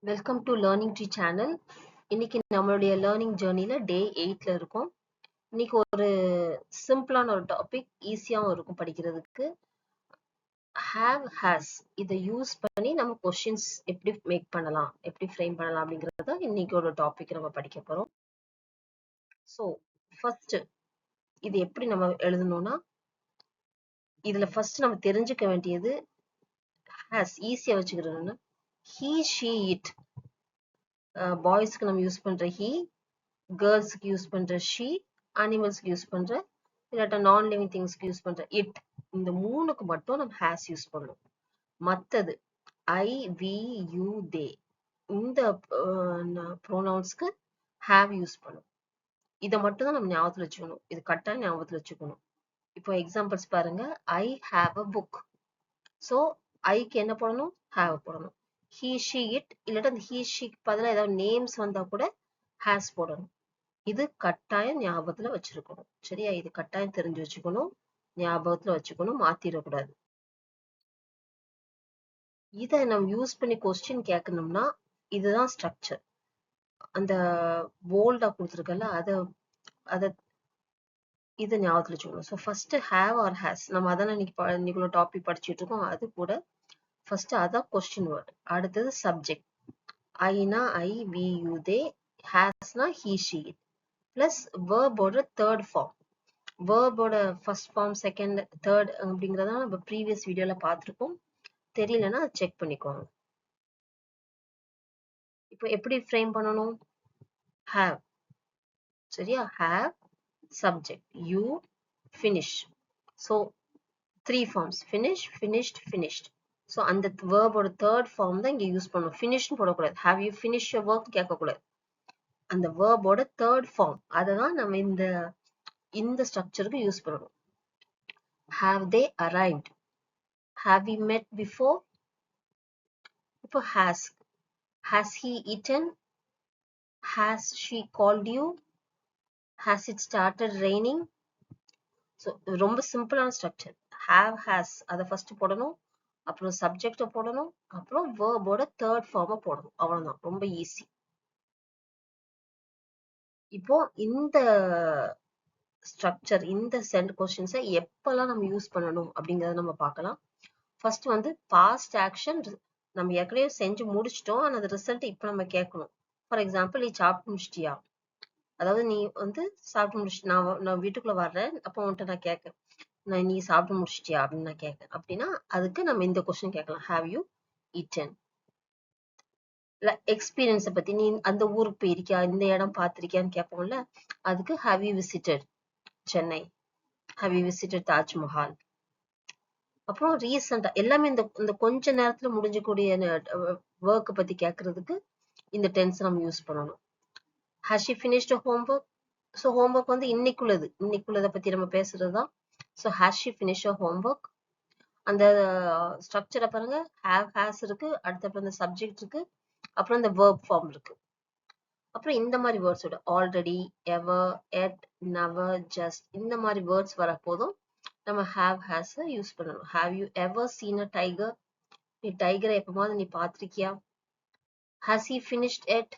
Welcome to learning tree channel. இன்னைக்கு நம்மளுடைய learning ஜேர்னில டே 8ல இருக்கும். இன்னைக்கு ஒரு சிம்பிளான ஒரு டாபிக், ஈஸியாகவும் இருக்கும் படிக்கிறதுக்கு. ஹேவ் ஹேஸ் இதை யூஸ் பண்ணி நம்ம கொஸ்டின்ஸ் எப்படி மேக் பண்ணலாம், எப்படி ஃப்ரேம் பண்ணலாம் அப்படிங்கறத இன்னைக்கு ஒரு டாபிக் நம்ம படிக்க போறோம். ஸோ ஃபர்ஸ்ட் இது எப்படி நம்ம எழுதணும்னா, இதுல ஃபர்ஸ்ட் நம்ம தெரிஞ்சுக்க வேண்டியது ஹேஸ் ஈஸியா வச்சுக்கிறதுன்னு ஹீ ஷீ இட். பாய்ஸ்க்கு நம்ம யூஸ் பண்ற ஹீ, கேர்ள்ஸ்க்கு யூஸ் பண்ற ஷீ, அனிமல்ஸ்க்கு யூஸ் பண்ற இல்லாட்டா நான் லிவிங் திங்ஸ்க்கு யூஸ் பண்ற இட். இந்த மூணுக்கு மட்டும் நம்ம ஹேஸ் யூஸ் பண்ணணும். மத்தது ஐ, வி, யூ, தே இந்த ப்ரோனவுன்ஸ்க்கு ஹேவ் யூஸ் பண்ணணும். இதை மட்டும் தான் நம்ம ஞாபகத்துல வச்சுக்கணும். இது கட்டாயம் ஞாபகத்துல வச்சுக்கணும். இப்போ எக்ஸாம்பிள்ஸ் பாருங்க. I have a book. So ஐக்கு என்ன போடணும்? ஹாவ் போடணும். ஹீ ஷீ இட் இல்லாட்டா அந்த ஹீ ஷீக்கு பதிலாக ஏதாவது நேம்ஸ் வந்தா கூட ஹேஸ் போடணும். இது கட்டாயம் ஞாபகத்துல வச்சிருக்கணும். சரியா? இது கட்டாயம் தெரிஞ்சு வச்சுக்கணும், ஞாபகத்துல வச்சுக்கணும், மாத்திரக்கூடாது. இதை நம்ம யூஸ் பண்ணி கொஸ்டின் கேட்கணும்னா இதுதான் ஸ்ட்ரக்சர். அந்த போல்டா கொடுத்துருக்கல அத இதை ஞாபகத்துல வச்சுக்கணும். So first have or has, நம்ம அதான இன்னைக்குள்ள டாபிக் படிச்சுட்டு இருக்கோம். அது கூட ஃபர்ஸ்ட் அதான் கொஸ்டின் வேர்ட். அடுத்தது சப்ஜெக்ட். ஐனா ஐ, வி, யூ, தே. ஹேஸ்னா ஹீ ஷீ இட். பிளஸ் வேர்போட தேர்ட் ஃபார்ம். வேர்போட ஃபர்ஸ்ட் ஃபார்ம், செகண்ட், தேர்ட் அப்படிங்கறத நம்ம ப்ரீவியஸ் வீடியோல பார்த்திருக்கோம். தெரியலன்னா செக் பண்ணிக்கோங்க. இப்போ எப்படி ஃப்ரேம் பண்ணணும்? ஹேவ். சரியா? Have, subject, you, finish. So 3 forms. Finish, finished, finished. So அந்த வேர்போட தேர்ட் ஃபார்ம் தான் இங்க யூஸ் பண்ணணும். ஃபினிஷ்னு போடக்கூடாது. Have you finish your work கேட்கக்கூடாது. அந்த வேர்போட தேர்ட் ஃபார்ம் அதை தான் நம்ம இந்த ஸ்ட்ரக்சருக்கு யூஸ் பண்ணணும். Have they arrived? Have we met before? இப்போ has he eaten? Has she called you? Has it started raining? So ரொம்ப சிம்பிளான ஸ்ட்ரக்சர். have has அதை ஃபர்ஸ்ட் போடணும், அப்புறம் சப்ஜெக்ட போடணும், அப்புறம் வேர்போட தேர்ட் ஃபார்மை போடணும். அவ்வளவுதான், ரொம்ப ஈஸி. இப்போ இந்த ஸ்ட்ரக்சர், இந்த சென்ட் கொஸ்டின்ஸை எப்பெல்லாம் நம்ம யூஸ் பண்ணணும் அப்படிங்கறத நம்ம பார்க்கலாம். ஃபர்ஸ்ட் பாஸ்ட் ஆக்ஷன் நம்ம ஏற்கனவே செஞ்சு முடிச்சிட்டோம். ஆனா அது ரிசல்ட் இப்ப நம்ம கேட்கணும். ஃபார் எக்ஸாம்பிள், நீ சாப்பிட்டு முடிச்சிட்டியா? அதாவது நீ சாப்பிட்டு முடிச்சு நான் வீட்டுக்குள்ள வர்றேன், அப்போ உன்கிட்ட நான் கேட்கேன், நீ சாப்பிட்டு முடிச்சிட்டியா அப்படின்னு நான் கேட்கேன். அப்படின்னா அதுக்கு நம்ம இந்த கொஸ்டின் கேட்கலாம், ஹேவ் யூ ஈட்டன்? இல்ல எக்ஸ்பீரியன்ஸை பத்தி, நீ அந்த ஊருக்கு போயிருக்கியா, இந்த இடம் பார்த்திருக்கியான்னு கேட்போம்ல, அதுக்கு have you visited Chennai? Have you visited Taj Mahal? அப்புறம் ரீசெண்டா எல்லாமே இந்த கொஞ்ச நேரத்துல முடிஞ்சக்கூடிய ஒர்க் பத்தி கேட்கறதுக்கு இந்த டென்ஸ் நம்ம யூஸ் பண்ணணும். has she finished homework? So homework இன்னைக்குள்ளதை பத்தி நம்ம பேசுறதுதான். So has she finished her homework? அந்த ஸ்ட்ரக்சரை பாருங்க. have, has இருக்கு, அடுத்த இந்த சப்ஜெக்ட் இருக்கு, அப்புறம் இந்த verb form இருக்கு. அப்புறம் இந்த மாதிரி வேர்ட்ஸோட ஆல்ரெடி, எவர், எட், நெவர், ஜஸ்ட் இந்த மாதிரி வேர்ட்ஸ் வரப்போதும் நம்ம have, has யூஸ் பண்ணணும். have you ever seen a tiger? நீ டைகரை எப்பமாவது நீ பார்த்திருக்கியா? has he finished it?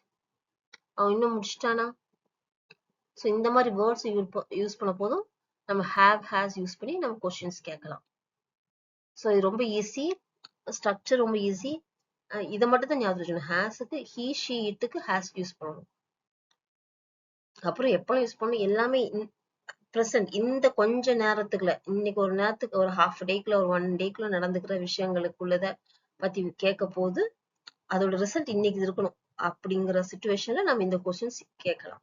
அவன் இன்னும் முடிச்சிட்டானா? ஸோ இந்த மாதிரி வேர்ட்ஸ் யூஸ் பண்ண போதும் நம்ம have, has யூஸ் பண்ணி நம்ம கொஸ்டின்ஸ் கேட்கலாம். ஸோ இது ரொம்ப ஈஸி, ஸ்ட்ரக்சர் ரொம்ப ஈஸி. இதை மட்டும் தான் ஞாபகம் வச்சுக்கணும். ஹேஸுக்கு he, she, itக்கு has யூஸ் பண்ணணும். அப்புறம் எப்போ யூஸ் பண்ணணும்? எல்லாமே ப்ரெசென்ட், இந்த கொஞ்ச நேரத்துக்குள்ள, இன்னைக்கு ஒரு நேரத்துக்கு, ஒரு ஹாஃப் டேக்குள்ள, ஒரு 1 டேக்குள்ள நடந்துக்கிற விஷயங்களுக்குள்ளத பத்தி கேட்க போது அதோட ரிசல்ட் இன்னைக்கு இருக்கணும் அப்படிங்கிற சிச்சுவேஷன்ல நம்ம இந்த கொஸ்டின்ஸ் கேட்கலாம்.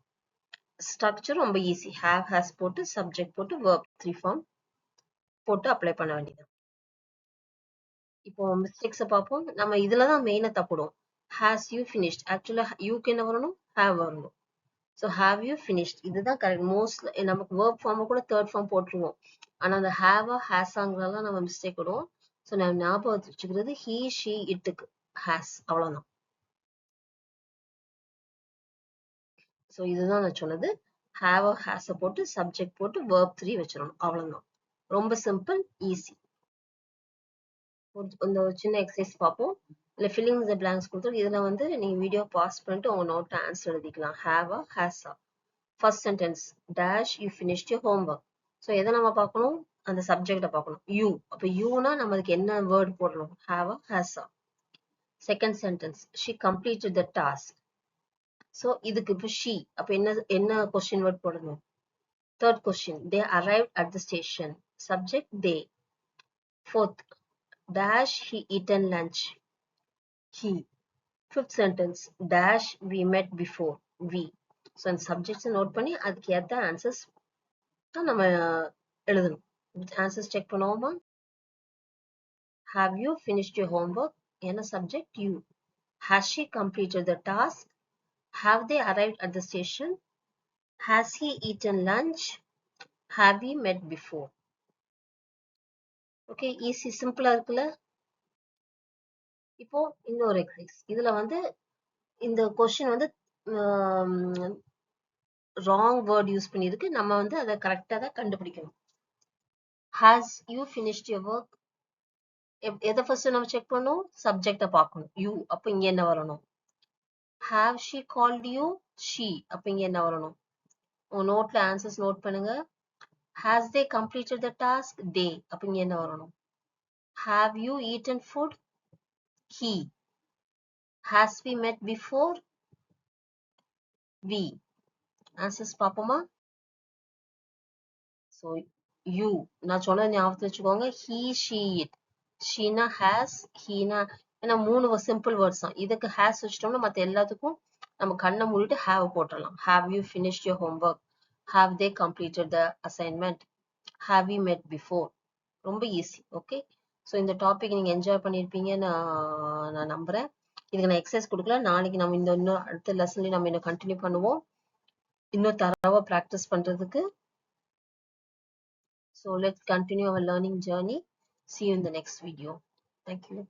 ஸ்ட்ரக்சர் ரொம்ப ஈஸி. ஹேவ், ஹேஸ் போட்டு சப்ஜெக்ட் போட்டு verb 3 ஃபார்ம் போட்டு அப்ளை பண்ண வேண்டியது. இப்போ மிஸ்டேக்ஸை பார்ப்போம். நம்ம இதுலதான் மெயினா தப்புடும். ஹேஸ் யூ ஃபினிஷ்ட், ஆக்சுவலா யூக்கு என்ன வரணும்? ஹேவ் வரணும். ஸோ ஹேவ் யூ ஃபினிஷ்ட் இதுதான் கரெக்ட். மோஸ்ட் நமக்கு வேர்ப் ஃபார்மை கூட தேர்ட் ஃபார்ம் போட்டுருவோம். ஆனா அந்த ஹேவா ஹேஸாங்கிறதெல்லாம் நம்ம மிஸ்டேக் விடுவோம். ஸோ நம்ம ஞாபகம் வச்சுக்கிறது ஹீ, ஷீ, இட்டுக்கு ஹேஸ், அவ்வளவுதான். ஸோ இதுதான் நான் சொன்னது. ஹேவ் ஹேஸ போட்டு சப்ஜெக்ட் போட்டு verb 3 வச்சிடணும். அவ்வளவுதான். ரொம்ப சிம்பிள், ஈஸி. இந்த சின்ன எக்ஸசைஸ் பார்ப்போம். இல்லை ஃபில்லிங் த பிளாங்க்ஸ் கொடுத்துருக்கு. இதில் வந்து நீங்கள் வீடியோ பாஸ் பண்ணிட்டு உங்கள் நோட்டை ஆன்சர் எழுதிக்கலாம். ஹேவா ஹேஸா. First sentence dash you finished your homework. So எதை நம்ம பார்க்கணும், அந்த சப்ஜெக்டை பார்க்கணும். யூ, அப்போ யூனா நம்மளுக்கு என்ன வேர்ட் போடணும், ஹேவா ஹேஸா. Second sentence she completed the task. So இதுக்கு இப்போ ஷி, அப்போ என்ன கொஸ்டின் வேர்ட் போடணும். Third question they arrived at the station. Subject they. Fourth dash he eaten lunch. He. Fifth sentence dash we met before. We. So இந்த subjects note பண்ணி அதுக்கு ஏற்ற answers தான் நம்ம எழுதணும். ஆன்சர்ஸ் செக் பண்ணுவோமா. Have you finished your homework? என்ன subject? You. Has she completed the task? Have they arrived at the station? Has he eaten lunch? Have we met before? Okay, easy, சிம்பிளா இருக்குல்ல. இப்போ இன்னொரு exercise. இதுல வந்து இந்த question வந்து ராங் வேர்ட் யூஸ் பண்ணிருக்கு. நம்ம வந்து அதை கரெக்டா தான் கண்டுபிடிக்கணும். Has you finished your work. எதை ஃபர்ஸ்ட் நம்ம செக் பண்ணணும், சப்ஜெக்டை பார்க்கணும். யூ, அப்போ இங்க என்ன வரணும். Have she called you. She, அப்போ இங்க என்ன வரணும். உங்க நோட்ல ஆன்சர்ஸ் நோட் பண்ணுங்க. Has they completed the task. They, அப்போ இங்க என்ன வரணும். Have you eaten food. He. Has we met before. We. Answers பார்ப்போமா. ஸோ யூ நான் சொன்னது ஞாபகத்தில் வச்சுக்கோங்க. He she it. ஷீனா ஹேஸ், ஹீனா ஏன்னா 3 சிம்பிள் வேர்ட்ஸ் தான். இதுக்கு ஹேஸ் வச்சிட்டோம்னா மற்ற எல்லாத்துக்கும் நம்ம கண்ணை மூடிட்டு ஹேவ் போட்டுடலாம். Have you finished your homework. Have they completed the assignment. Have you மெட் பிஃபோர். ரொம்ப ஈஸி. ஓகே, ஸோ இந்த டாபிக் நீங்கள் என்ஜாய் பண்ணியிருப்பீங்கன்னு நான் நம்புகிறேன். இதுக்கு நான் எக்ஸசைஸ் கொடுக்கல. நாளைக்கு நம்ம இன்னும் அடுத்த லெசன்லேயும் நம்ம இன்னும் கண்டினியூ பண்ணுவோம், இன்னும் தரவாக ப்ராக்டிஸ் பண்ணுறதுக்கு. So let's continue our learning journey. See you in the next video. Thank you.